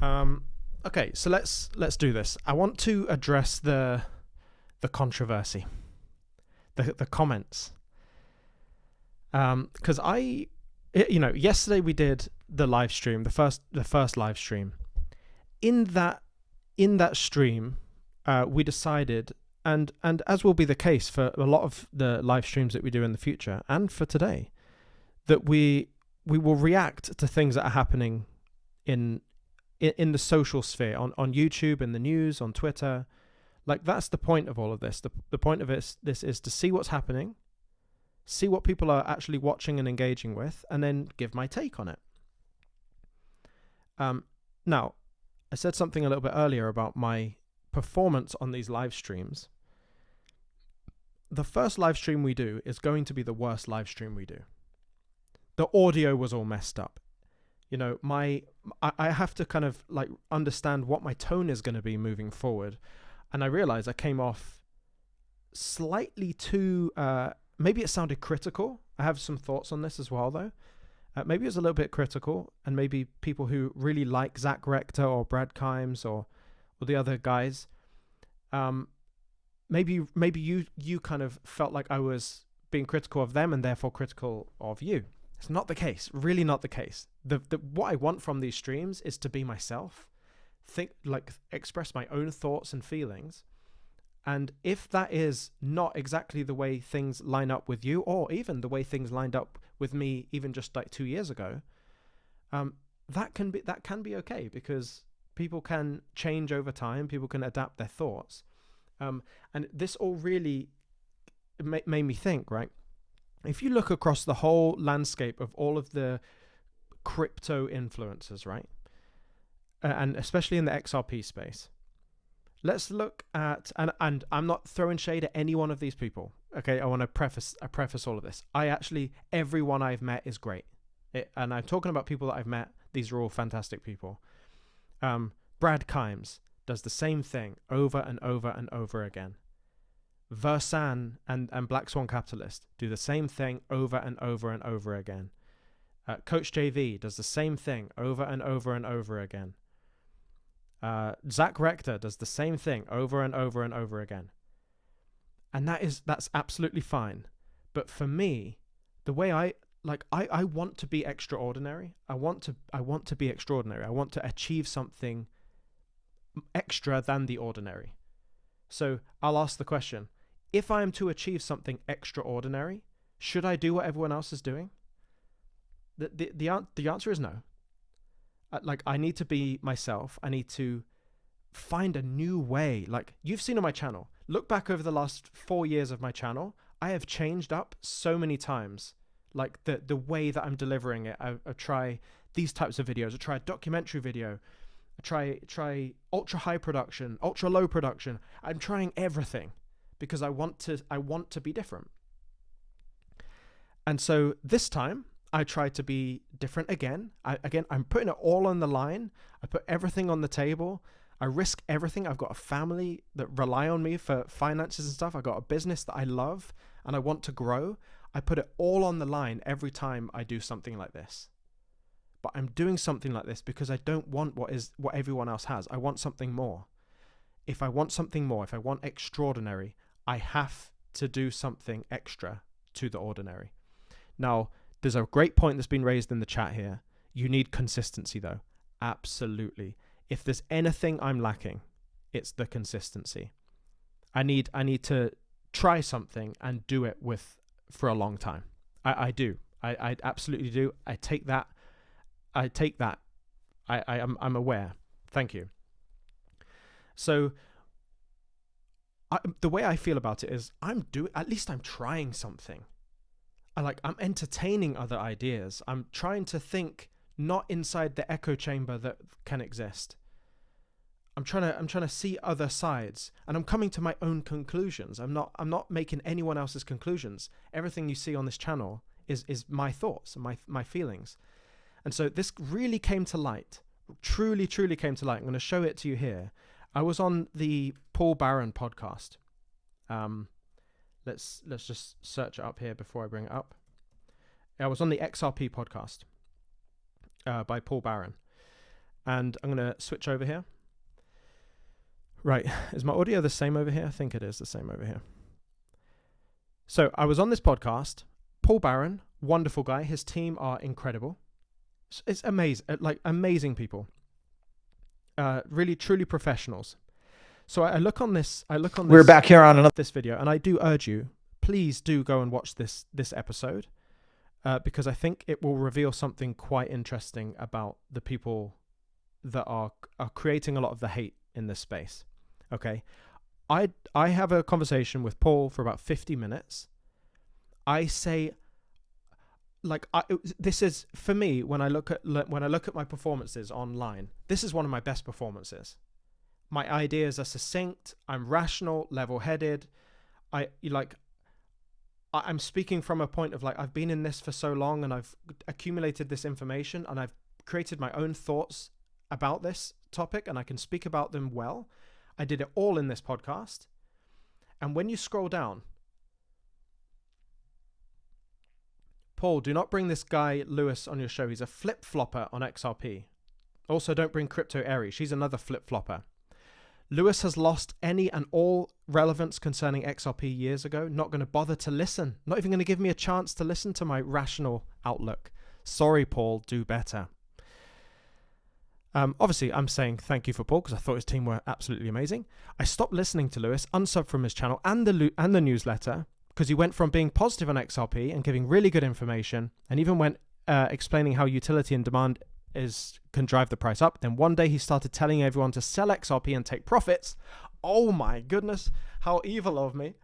Um, okay, so let's do this. I want to address the controversy, the comments, because yesterday we did the live stream, the first live stream. In that stream, we decided, and as will be the case for a lot of the live streams that we do in the future, and for today, that we will react to things that are happening in the social sphere, on YouTube, in the news, on Twitter. Like, that's the point of all of this. The point of this is to see what's happening, see what people are actually watching and engaging with, and then give my take on it. Now, I said something a little bit earlier about my performance on these live streams. The first live stream we do is going to be the worst live stream we do. The audio was all messed up. You know, I have to kind of like understand what my tone is going to be moving forward. And I realized I came off slightly too, maybe it sounded critical. I have some thoughts on this as well, though. Maybe it was a little bit critical, and maybe people who really like Zach Rector or Brad Kimes or the other guys, maybe you kind of felt like I was being critical of them and therefore critical of you. It's not the case, really not the case. What I want from these streams is to be myself, express my own thoughts and feelings. And if that is not exactly the way things line up with you, or even the way things lined up with me even just like 2 years ago, that can be okay, because people can change over time, people can adapt their thoughts. And this all really made me think, right? If you look across the whole landscape of all of the crypto influencers, right? And especially in the XRP space, let's look at, and I'm not throwing shade at any one of these people. Okay, I want to preface all of this. Everyone I've met is great. And I'm talking about people that I've met. These are all fantastic people. Brad Kimes does the same thing over and over and over again. Versan and Black Swan Capitalist do the same thing over and over and over again. Coach JV does the same thing over and over and over again. Zach Rector does the same thing over and over and over again. And that's absolutely fine. But for me, the way I want to be extraordinary. I want to be extraordinary. I want to achieve something extra than the ordinary. So I'll ask the question, if I am to achieve something extraordinary, should I do what everyone else is doing? The answer is no. I need to be myself. I need to find a new way. Like, you've seen on my channel, look back over the last 4 years of my channel, I have changed up so many times. Like the way that I'm delivering it. I try these types of videos. I try a documentary video. I try ultra high production, ultra low production. I'm trying everything because I want to be different. And so this time I try to be different again. I'm putting it all on the line. I put everything on the table. I risk everything. I've got a family that rely on me for finances and stuff. I've got a business that I love and I want to grow. I put it all on the line every time I do something like this. But I'm doing something like this because I don't want what everyone else has. I want something more. If I want something more, if I want extraordinary, I have to do something extra to the ordinary. Now, there's a great point that's been raised in the chat here. You need consistency, though. Absolutely. If there's anything I'm lacking, it's the consistency. I need to try something and do it for a long time. I do. I absolutely do. I take that. I'm aware. Thank you. So the way I feel about it is at least I'm trying something. I'm entertaining other ideas. I'm trying to think not inside the echo chamber that can exist. I'm trying to see other sides, and I'm coming to my own conclusions. I'm not making anyone else's conclusions. Everything you see on this channel is my thoughts and my feelings. And so this really came to light. Truly came to light. I'm going to show it to you here. I was on the Paul Barron podcast. Let's just search it up here before I bring it up. I was on the XRP podcast by Paul Barron. and I'm going to switch over here. Right, is my audio the same over here? I think it is the same over here. So I was on this podcast. Paul Barron, wonderful guy. His team are incredible. It's amazing, like amazing people. Really, truly professionals. So I look on this. We're back here on this video, and I do urge you, please do go and watch this episode, because I think it will reveal something quite interesting about the people that are creating a lot of the hate in this space. Okay, I have a conversation with Paul for about 50 minutes. I say, like, this is for me when I look at my performances online. This is one of my best performances. My ideas are succinct. I'm rational, level-headed. I'm speaking from a point of like, I've been in this for so long and I've accumulated this information and I've created my own thoughts about this topic and I can speak about them well. I did it all in this podcast. And when you scroll down, Paul, do not bring this guy Lewis on your show. He's a flip-flopper on XRP. Also, don't bring Crypto Airy. She's another flip-flopper. Lewis has lost any and all relevance concerning XRP years ago. Not going to bother to listen. Not even going to give me a chance to listen to my rational outlook. Sorry, Paul. Do better. Obviously, I'm saying thank you for Paul because I thought his team were absolutely amazing. I stopped listening to Lewis, unsubbed from his channel and the newsletter because he went from being positive on XRP and giving really good information and even went explaining how utility and demand can drive the price up. Then one day he started telling everyone to sell XRP and take profits. Oh my goodness, how evil of me.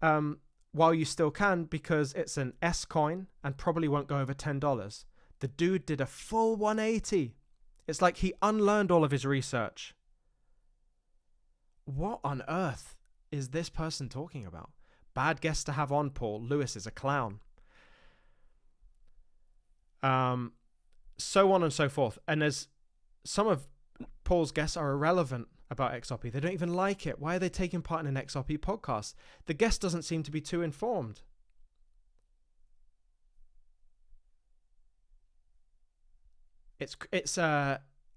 While you still can because it's an S coin and probably won't go over $10. The dude did a full 180. It's like he unlearned all of his research. What on earth is this person talking about? Bad guest to have on, Paul. Lewis is a clown. So on and so forth. And there's some of Paul's guests are irrelevant about XRP. They don't even like it. Why are they taking part in an XRP podcast? The guest doesn't seem to be too informed.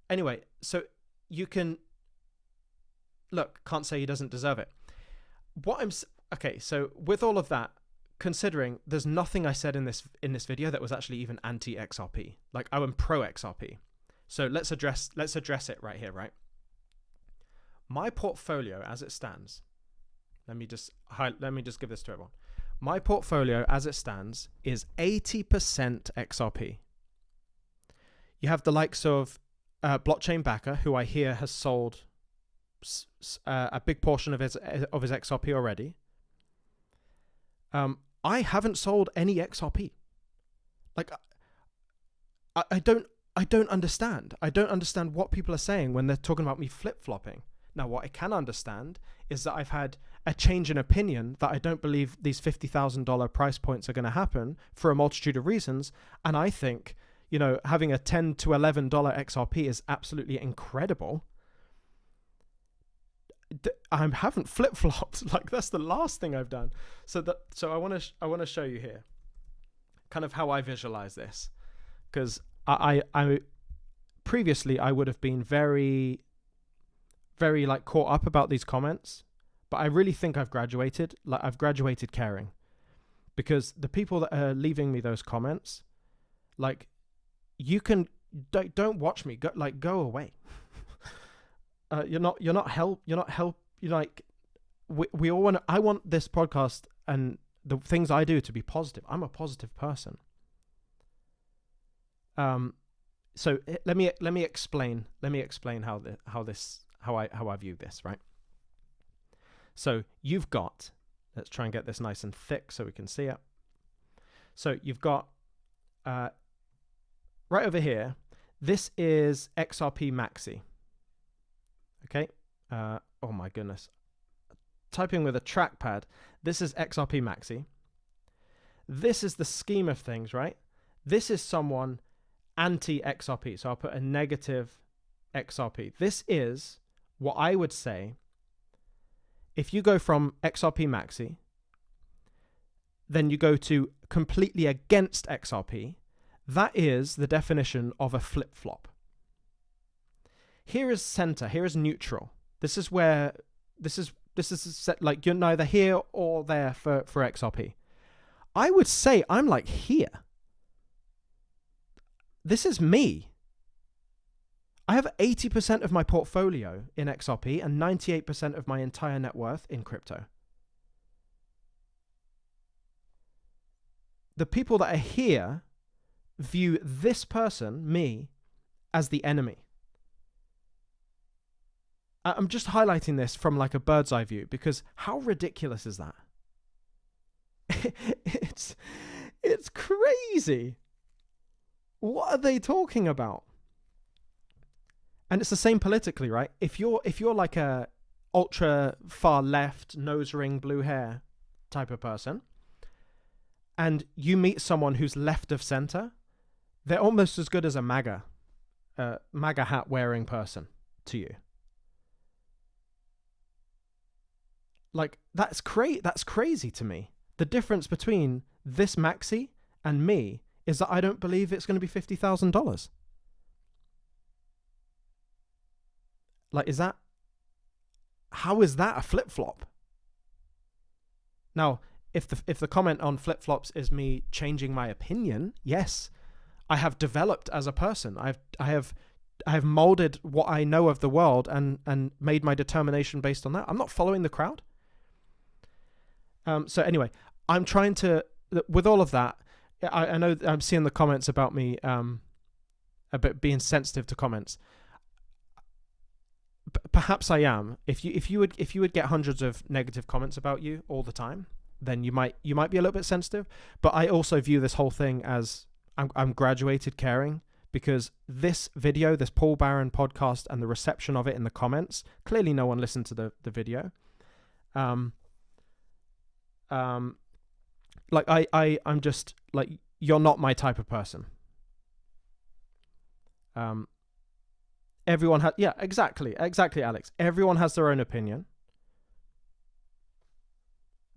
Anyway, so you can look, can't say he doesn't deserve it. Okay, so with all of that, considering there's nothing I said in this video that was actually even anti-XRP. Like I am pro-XRP. So let's address it right here, right? My portfolio as it stands, let me just give this to everyone. My portfolio as it stands is 80% XRP. You have the likes of Blockchain Backer, who I hear has sold a big portion of his XRP already. I haven't sold any XRP. Like, I don't understand. I don't understand what people are saying when they're talking about me flip-flopping. Now, what I can understand is that I've had a change in opinion that I don't believe these $50,000 price points are going to happen for a multitude of reasons. And I think, you know, having a $10 to $11 XRP is absolutely incredible. I haven't flip-flopped. Like that's the last thing I've done. So I want to show you here kind of how I visualize this, because I previously I would have been very like caught up about these comments, but I really think I've graduated. Like I've graduated caring, because the people that are leaving me those comments, like don't watch me. Go away. You're like we all want. I want this podcast and the things I do to be positive. I'm a positive person. So let me explain how I view this, right? So you've got, let's try and get this nice and thick so we can see it. So you've got right over here, this is XRP Maxi. Okay. Oh my goodness. Typing with a trackpad. This is XRP Maxi. This is the scheme of things, right? This is someone anti-XRP. So I'll put a negative XRP. This is what I would say if you go from XRP Maxi, then you go to completely against XRP. That is the definition of a flip-flop. here is center, here is neutral. This is where this is like you're neither here or there for XRP. I would say I'm like here. This is me. I have 80% of my portfolio in XRP and 98% of my entire net worth in crypto. The people that are here view this person, me, as the enemy. I'm just highlighting this from like a bird's eye view because how ridiculous is that? It's crazy. What are they talking about? And it's the same politically, right? If you're like a ultra far left, nose ring, blue hair type of person, and you meet someone who's left of center, they're almost as good as a MAGA hat wearing person to you. Like that's crazy to me. The difference between this maxi and me is that I don't believe it's going to be $50,000. Like, how is that a flip-flop? Now, if the comment on flip-flops is me changing my opinion, yes, I have developed as a person. I have molded what I know of the world and made my determination based on that. I'm not following the crowd. So anyway, I'm trying to, with all of that, I know I'm seeing the comments about me a bit being sensitive to comments. Perhaps I am. If you would get hundreds of negative comments about you all the time, then you might be a little bit sensitive. But I also view this whole thing as I'm graduated caring, because this video, this Paul Barron podcast, and the reception of it in the comments, clearly no one listened to the video. Like I'm just like, you're not my type of person. Everyone has, yeah, exactly, Alex. Everyone has their own opinion.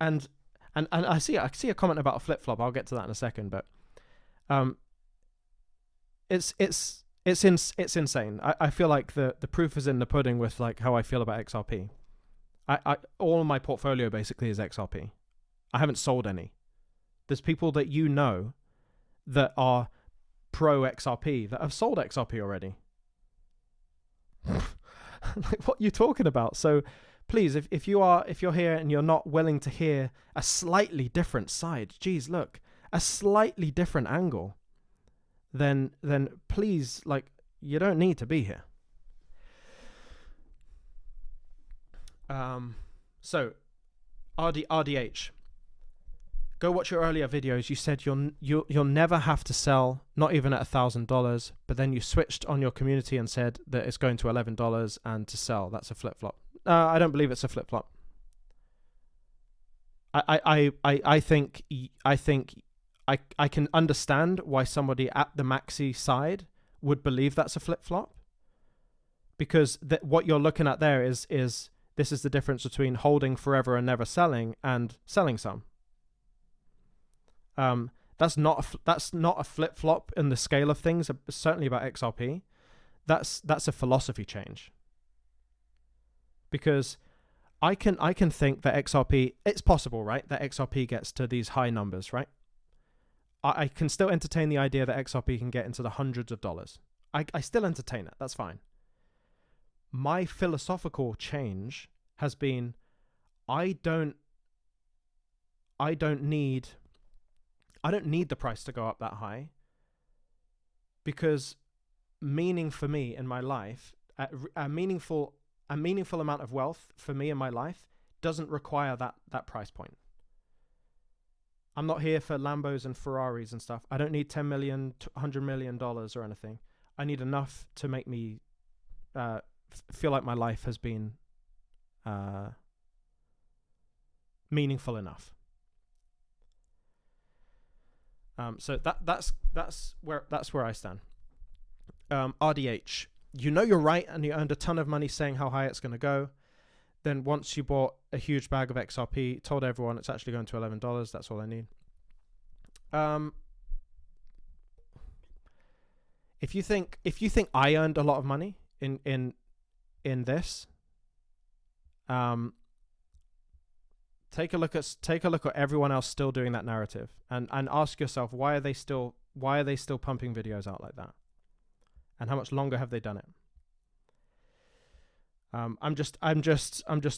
And I see a comment about a flip flop. I'll get to that in a second, but it's insane. I feel like the proof is in the pudding with like how I feel about XRP. All of my portfolio basically is XRP. I haven't sold any. There's people that you know that are pro XRP that have sold XRP already. Like, what are you talking about? So please, if you're here and you're not willing to hear a slightly different side, geez, look, a slightly different angle, then please, like, you don't need to be here. So RDH, go watch your earlier videos. You said you'll never have to sell, not even at $1,000, but then you switched on your community and said that it's going to $11 and to sell. That's a flip flop. I don't believe it's a flip flop. I think I can understand why somebody at the maxi side would believe that's a flip flop, because what you're looking at there is this is the difference between holding forever and never selling and selling some. That's not a flip flop in the scale of things. Certainly about XRP, that's a philosophy change. Because I can think that XRP, it's possible, right, that XRP gets to these high numbers, right? I can still entertain the idea that XRP can get into the hundreds of dollars. I still entertain it. That's fine. My philosophical change has been, I don't need the price to go up that high, because meaning for me in my life, a meaningful amount of wealth for me in my life doesn't require that price point. I'm not here for Lambos and Ferraris and stuff. I don't need $10 million, $100 million or anything. I need enough to make me feel like my life has been meaningful enough. So that's where I stand. RDH, you know you're right, and you earned a ton of money saying how high it's going to go. Then once you bought a huge bag of XRP, told everyone it's actually going to $11. That's all I need. If you think I earned a lot of money in in this, take a look at everyone else still doing that narrative, and ask yourself, why are they still pumping videos out like that, and how much longer have they done it? I'm just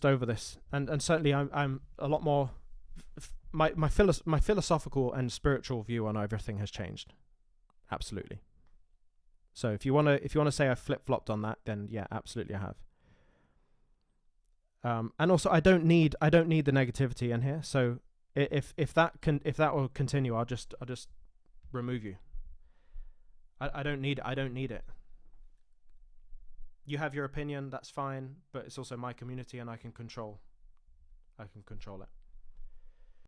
over this, and certainly I'm a lot more. My philosophical and spiritual view on everything has changed, absolutely. So if you wanna say I flip-flopped on that, then yeah, absolutely I have. And also I don't need the negativity in here. So if that will continue, I'll just remove you. I don't need it. You have your opinion, that's fine, but it's also my community, and I can control it.